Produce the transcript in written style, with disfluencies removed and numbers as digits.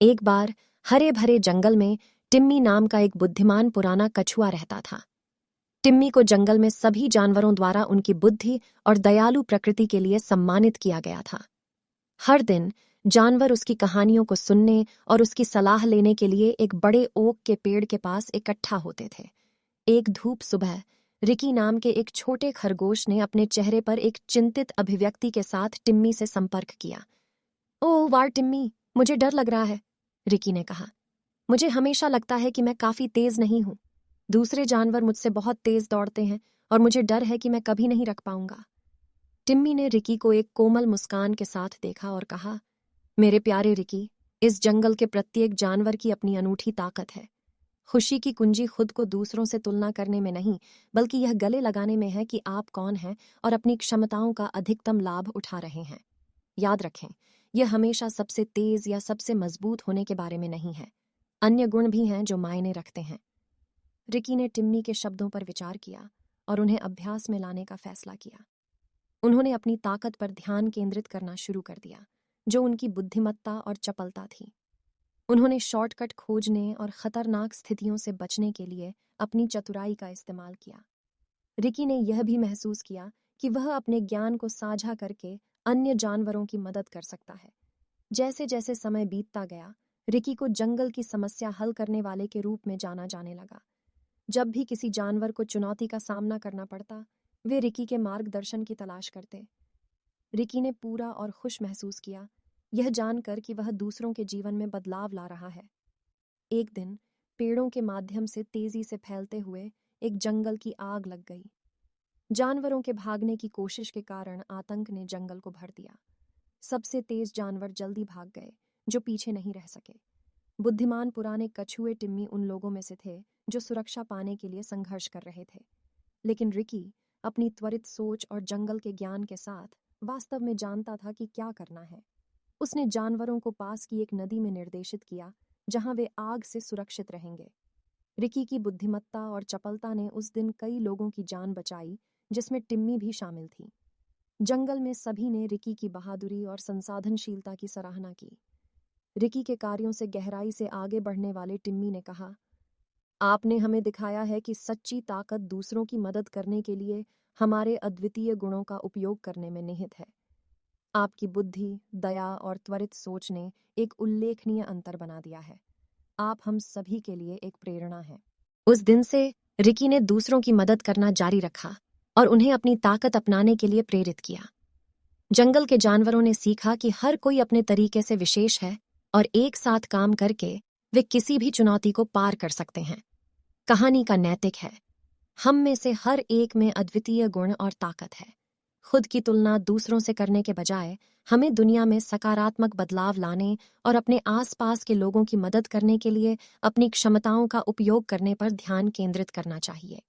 एक बार हरे भरे जंगल में टिम्मी नाम का एक बुद्धिमान पुराना कछुआ रहता था। टिम्मी को जंगल में सभी जानवरों द्वारा उनकी बुद्धि और दयालु प्रकृति के लिए सम्मानित किया गया था। हर दिन जानवर उसकी कहानियों को सुनने और उसकी सलाह लेने के लिए एक बड़े ओक के पेड़ के पास इकट्ठा होते थे। एक धूप सुबह रिकी नाम के एक छोटे खरगोश ने अपने चेहरे पर एक चिंतित अभिव्यक्ति के साथ टिम्मी से संपर्क किया। ओह वाह टिम्मी, मुझे डर लग रहा है, रिकी ने कहा। मुझे हमेशा लगता है कि मैं काफी तेज नहीं हूं। दूसरे जानवर मुझसे बहुत तेज दौड़ते हैं और मुझे डर है कि मैं कभी नहीं रख पाऊंगा। टिम्मी ने रिकी को एक कोमल मुस्कान के साथ देखा और कहा, मेरे प्यारे रिकी, इस जंगल के प्रत्येक जानवर की अपनी अनूठी ताकत है। खुशी की कुंजी खुद को दूसरों से तुलना करने में नहीं, बल्कि यह गले लगाने में है कि आप कौन हैं और अपनी क्षमताओं का अधिकतम लाभ उठा रहे हैं। याद रखें, यह हमेशा सबसे तेज या सबसे मजबूत होने के बारे में नहीं है। अन्य गुण भी हैं जो मायने रखते हैं। रिकी ने टिम्मी के शब्दों पर विचार किया और उन्हें अभ्यास में लाने का फैसला किया। उन्होंने अपनी ताकत पर ध्यान केंद्रित करना शुरू कर दिया, जो उनकी बुद्धिमत्ता और चपलता थी। उन्होंने शॉर्टकट खोजने और खतरनाक स्थितियों से बचने के लिए अपनी चतुराई का इस्तेमाल किया। रिकी ने यह भी महसूस किया कि वह अपने ज्ञान को साझा करके अन्य जानवरों की मदद कर सकता है। जैसे जैसे समय बीतता गया, रिकी को जंगल की समस्या हल करने वाले के रूप में जाना जाने लगा। जब भी किसी जानवर को चुनौती का सामना करना पड़ता, वे रिकी के मार्गदर्शन की तलाश करते। रिकी ने पूरा और खुश महसूस किया, यह जानकर कि वह दूसरों के जीवन में बदलाव ला रहा है। एक दिन पेड़ों के माध्यम से तेजी से फैलते हुए एक जंगल की आग लग गई। जानवरों के भागने की कोशिश के कारण आतंक ने जंगल को भर दिया। सबसे तेज जानवर जल्दी भाग गए, जो पीछे नहीं रह सके। बुद्धिमान पुराने कछुए टिम्मी उन लोगों में से थे जो सुरक्षा पाने के लिए संघर्ष कर रहे थे। लेकिन रिकी अपनी त्वरित सोच और जंगल के ज्ञान के साथ वास्तव में जानता था कि क्या करना है। उसने जानवरों को पास की एक नदी में निर्देशित किया, जहां वे आग से सुरक्षित रहेंगे। रिकी की बुद्धिमत्ता और चपलता ने उस दिन कई लोगों की जान बचाई, जिसमें टिम्मी भी शामिल थी। जंगल में सभी ने रिकी की बहादुरी और संसाधनशीलता की सराहना की। रिकी के कार्यों से गहराई से आगे बढ़ने वाले टिम्मी ने कहा, आपने हमें दिखाया है कि सच्ची ताकत दूसरों की मदद करने के लिए हमारे अद्वितीय गुणों का उपयोग करने में निहित है। आपकी बुद्धि, दया और त्वरित सोच ने एक उल्लेखनीय अंतर बना दिया है। आप हम सभी के लिए एक प्रेरणा हैं। उस दिन से रिकी ने दूसरों की मदद करना जारी रखा और उन्हें अपनी ताकत अपनाने के लिए प्रेरित किया। जंगल के जानवरों ने सीखा कि हर कोई अपने तरीके से विशेष है और एक साथ काम करके वे किसी भी चुनौती को पार कर सकते हैं। कहानी का नैतिक है, हम में से हर एक में अद्वितीय गुण और ताकत है। खुद की तुलना दूसरों से करने के बजाय हमें दुनिया में सकारात्मक बदलाव लाने और अपने आसपास के लोगों की मदद करने के लिए अपनी क्षमताओं का उपयोग करने पर ध्यान केंद्रित करना चाहिए।